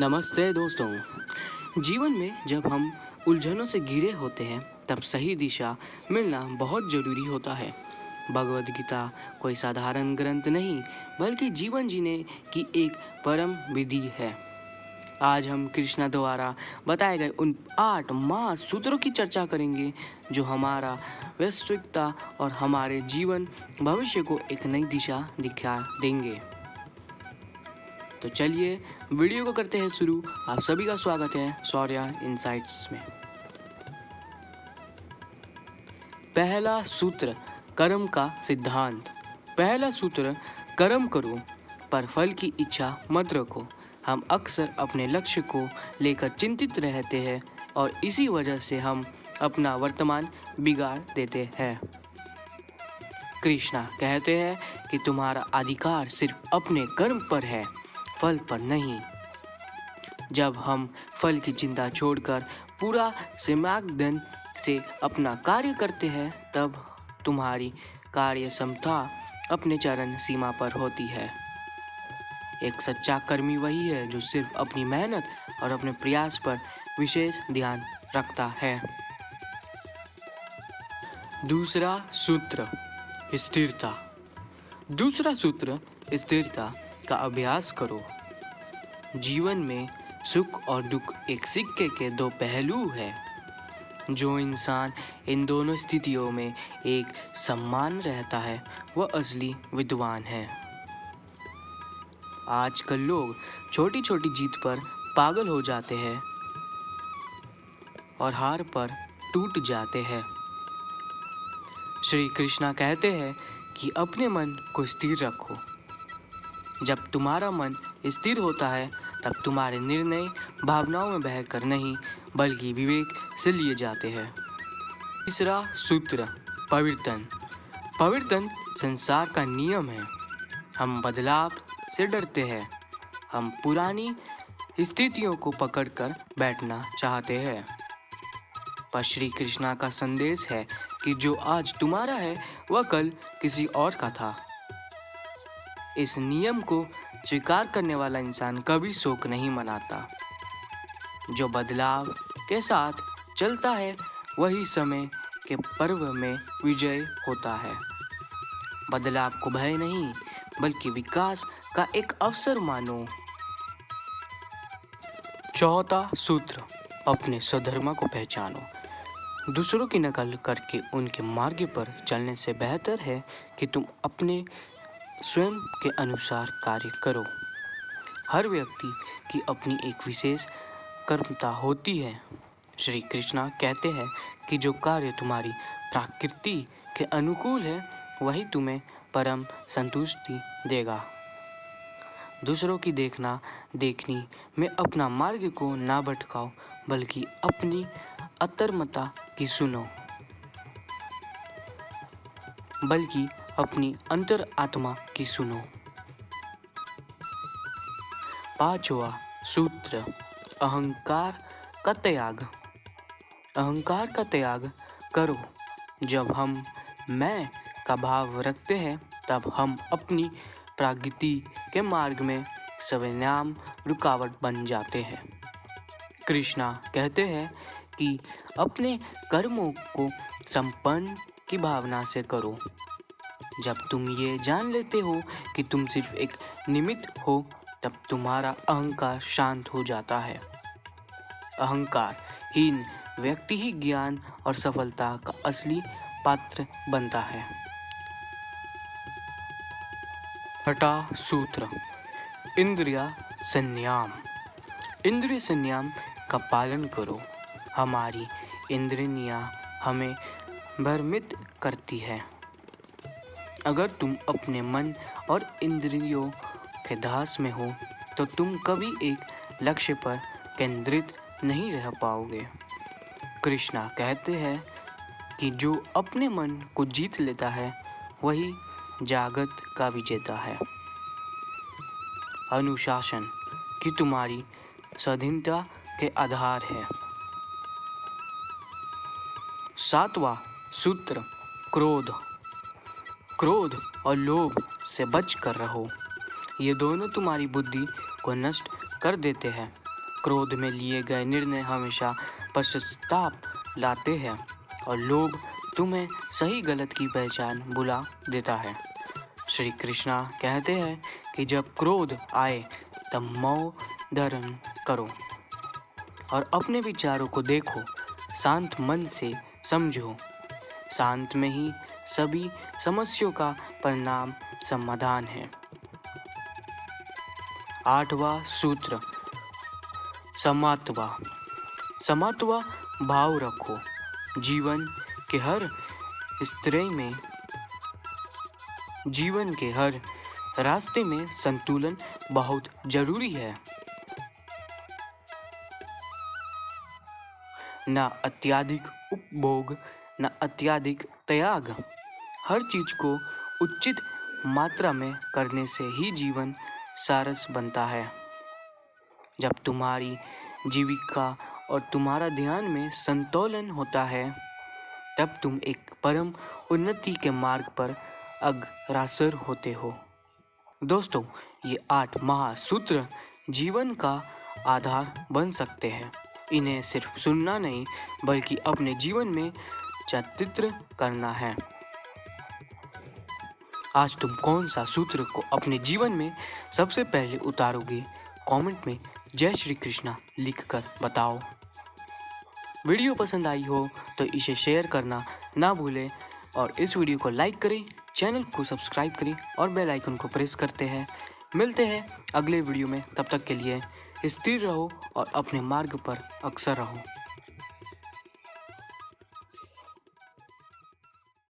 नमस्ते दोस्तों। जीवन में जब हम उलझनों से घिरे होते हैं तब सही दिशा मिलना बहुत ज़रूरी होता है। भगवद गीता कोई साधारण ग्रंथ नहीं बल्कि जीवन जीने की एक परम विधि है। आज हम कृष्णा द्वारा बताए गए उन 8 सूत्रों की चर्चा करेंगे जो हमारा वास्तविकता और हमारे जीवन भविष्य को एक नई दिशा दिखा देंगे। तो चलिए वीडियो को करते हैं शुरू। आप सभी का स्वागत है शौर्या इनसाइट्स में। पहला सूत्र, कर्म का सिद्धांत। पहला सूत्र, कर्म करो पर फल की इच्छा मत रखो। हम अक्सर अपने लक्ष्य को लेकर चिंतित रहते हैं और इसी वजह से हम अपना वर्तमान बिगाड़ देते हैं। कृष्णा कहते हैं कि तुम्हारा अधिकार सिर्फ अपने कर्म पर है, फल पर नहीं। जब हम फल की चिंता छोड़कर पूरा समाधान से अपना कार्य करते हैं तब तुम्हारी कार्य क्षमता अपने चरम सीमा पर होती है। एक सच्चा कर्मी वही है जो सिर्फ अपनी मेहनत और अपने प्रयास पर विशेष ध्यान रखता है। दूसरा सूत्र, स्थिरता। दूसरा सूत्र, स्थिरता का अभ्यास करो। जीवन में सुख और दुख एक सिक्के के दो पहलू हैं। जो इंसान इन दोनों स्थितियों में एक समान रहता है वह असली विद्वान है। आजकल लोग छोटी छोटी जीत पर पागल हो जाते हैं और हार पर टूट जाते हैं। श्री कृष्णा कहते हैं कि अपने मन को स्थिर रखो। जब तुम्हारा मन स्थिर होता है तब तुम्हारे निर्णय भावनाओं में बहकर नहीं बल्कि विवेक से लिए जाते हैं। तीसरा सूत्र, परिवर्तन। परिवर्तन संसार का नियम है। हम बदलाव से डरते हैं। हम पुरानी स्थितियों को पकड़कर बैठना चाहते हैं। पर श्री कृष्णा का संदेश है कि जो आज तुम्हारा है वह कल किसी और का था। इस नियम को स्वीकार करने वाला इंसान कभी शोक नहीं मनाता। जो बदलाव के साथ चलता है वही समय के पर्व में विजय होता है। बदलाव को भय नहीं बल्कि विकास का एक अवसर मानो। चौथा सूत्र, अपने स्वधर्म को पहचानो। दूसरों की नकल करके उनके मार्ग पर चलने से बेहतर है कि तुम अपने स्वयं के अनुसार कार्य करो। हर व्यक्ति की अपनी एक विशेष कर्मता होती है। श्री कृष्णा कहते हैं कि जो कार्य तुम्हारी प्रकृति के अनुकूल है वही तुम्हें परम संतुष्टि देगा। दूसरों की देखनी में अपना मार्ग को ना भटकाओ बल्कि अपनी अंतर्मता की सुनो, बल्कि अपनी अंतर आत्मा की सुनो। पांचवा सूत्र, अहंकार का त्याग। अहंकार का त्याग करो। जब हम मैं का भाव रखते हैं तब हम अपनी प्रगति के मार्ग में सविनाम रुकावट बन जाते हैं। कृष्णा कहते हैं कि अपने कर्मों को संपन्न की भावना से करो। जब तुम ये जान लेते हो कि तुम सिर्फ एक निमित्त हो तब तुम्हारा अहंकार शांत हो जाता है। अहंकार हीन व्यक्ति ही ज्ञान और सफलता का असली पात्र बनता है। छठा सूत्र, इंद्रिय संयम। इंद्रिय संयम का पालन करो। हमारी इंद्रियां हमें भ्रमित करती है। अगर तुम अपने मन और इंद्रियों के दास में हो तो तुम कभी एक लक्ष्य पर केंद्रित नहीं रह पाओगे। कृष्णा कहते हैं कि जो अपने मन को जीत लेता है वही जगत का विजेता है। अनुशासन की तुम्हारी स्वाधीनता के आधार है। सातवां सूत्र, क्रोध। क्रोध और लोभ से बच कर रहो। ये दोनों तुम्हारी बुद्धि को नष्ट कर देते हैं। क्रोध में लिए गए निर्णय हमेशा पश्चाताप लाते हैं और लोग तुम्हें सही गलत की पहचान भुला देता है। श्री कृष्णा कहते हैं कि जब क्रोध आए तब मौन धारण करो और अपने विचारों को देखो, शांत मन से समझो। शांत में ही सभी समस्याओं का परिणाम समाधान है। 8वां सूत्र, समात्वा। समात्वा भाव रखो। जीवन के हर रास्ते में संतुलन बहुत जरूरी है। न अत्यधिक उपभोग, न अत्यधिक त्याग। हर चीज को उचित मात्रा में करने से ही जीवन सारस बनता है। जब तुम्हारी जीविका और तुम्हारा ध्यान में संतुलन होता है, तब तुम एक परम उन्नति के मार्ग पर अग्रसर होते हो। दोस्तों, ये 8 महासूत्र जीवन का आधार बन सकते हैं। इन्हें सिर्फ सुनना नहीं बल्कि अपने जीवन में चित्रित करना है। आज तुम कौन सा सूत्र को अपने जीवन में सबसे पहले उतारोगे? कमेंट में जय श्री कृष्णा लिखकर बताओ। वीडियो पसंद आई हो तो इसे शेयर करना ना भूलें और इस वीडियो को लाइक करें, चैनल को सब्सक्राइब करें और बेल आइकन को प्रेस करते हैं। मिलते हैं अगले वीडियो में, तब तक के लिए स्थिर रहो और अपने मार्ग पर अग्रसर रहो।